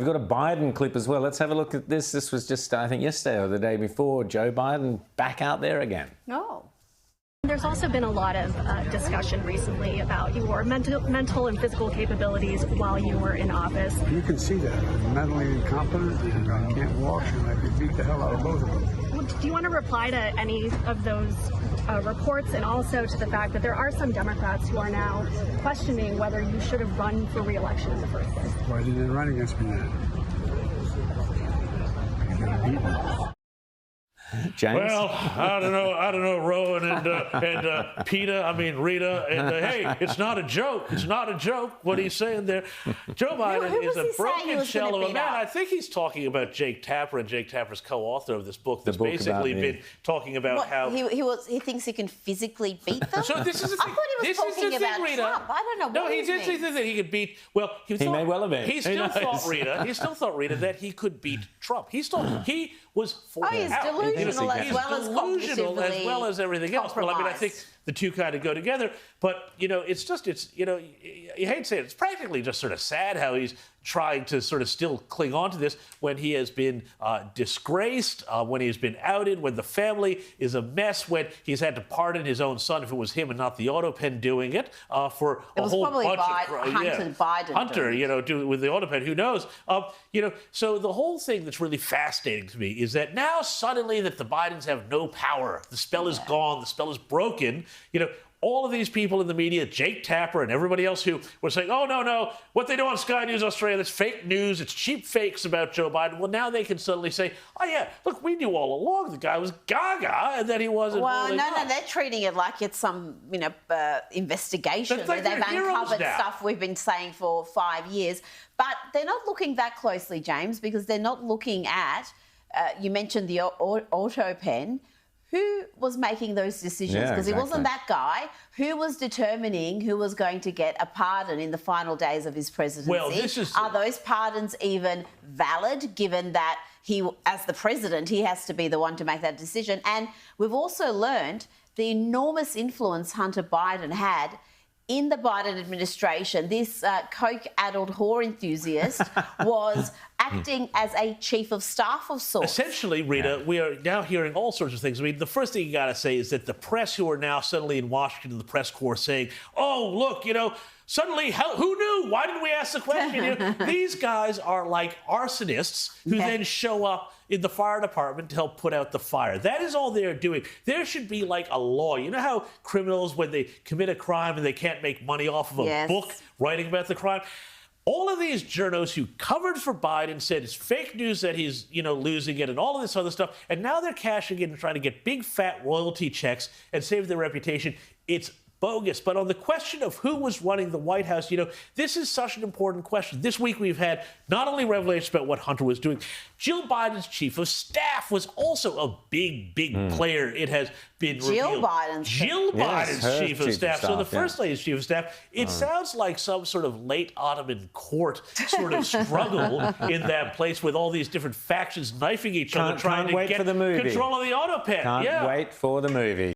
We've got a Biden clip as well. Let's have a look at this. This was just, I think, yesterday or the day before. Joe Biden back out there again. Oh. There's also been a lot of discussion recently about your mental and physical capabilities while you were in office. You can see that. I'm mentally incompetent and I can't walk and I could beat the hell out of both of them. Well, do you want to reply to any of those reports, and also to the fact that there are some Democrats who are now questioning whether you should have run for re-election in the first place? Why didn't they run against me then? Because I beat them. James? Well, I don't know, Rowan and Rita, and hey, it's not a joke. It's not a joke what he's saying there. Joe Biden is a broken shell of a man. I think he's talking about Jake Tapper and Jake Tapper's co-author of this book that's basically been talking about how he thinks he can physically beat them. So this is the thing. I thought he was talking about Rita. Trump. I don't know. No, he did think that he could beat. Well, he may well have been. He still thought Rita that he could beat Trump. He was forced he's out. delusional as well as everything else. Well, I mean, I think the two kind of go together. But, you hate to say it, it's practically just sort of sad how he's trying to sort of still cling on to this when he has been disgraced, when he's been outed, when the family is a mess, when he's had to pardon his own son, if it was him and not the AutoPen doing it, for a whole bunch of... Hunter, with the AutoPen, who knows? So the whole thing that's really fascinating to me is that now suddenly that the Bidens have no power, the spell is gone, the spell is broken, all of these people in the media, Jake Tapper and everybody else who were saying, oh, no, what they do on Sky News Australia, that's fake news, it's cheap fakes about Joe Biden. Well, now they can suddenly say, oh, yeah, look, we knew all along the guy was gaga and that he wasn't. Well, no, they're treating it like it's some, investigation where they've uncovered stuff we've been saying for 5 years. But they're not looking that closely, James, because they're not looking at, you mentioned the AutoPen. Who was making those decisions? Because it wasn't that guy. Who was determining who was going to get a pardon in the final days of his presidency? Well, are those pardons even valid, given that he, as the president, he has to be the one to make that decision? And we've also learned the enormous influence Hunter Biden had in the Biden administration. This coke-addled whore enthusiast was acting as a chief of staff of sorts. Essentially, Rita, we are now hearing all sorts of things. I mean, the first thing you got to say is that the press who are now suddenly in Washington, the press corps, saying, oh, look, suddenly, who knew? Why didn't we ask the question? These guys are like arsonists who then show up in the fire department to help put out the fire. That is all they're doing. There should be like a law. You know how criminals, when they commit a crime and they can't make money off of a book writing about the crime? All of these journos who covered for Biden said it's fake news that he's, losing it and all of this other stuff. And now they're cashing in and trying to get big fat royalty checks and save their reputation. It's bogus. But on the question of who was running the White House, this is such an important question. This week we've had not only revelations about what Hunter was doing, Jill Biden's chief of staff was also a big player. It has been Jill revealed. Biden's chief of staff. So the First Lady's chief of staff. It sounds like some sort of late Ottoman court sort of struggle in that place with all these different factions knifing each other, trying to get control of the AutoPen. Can't wait for the movie.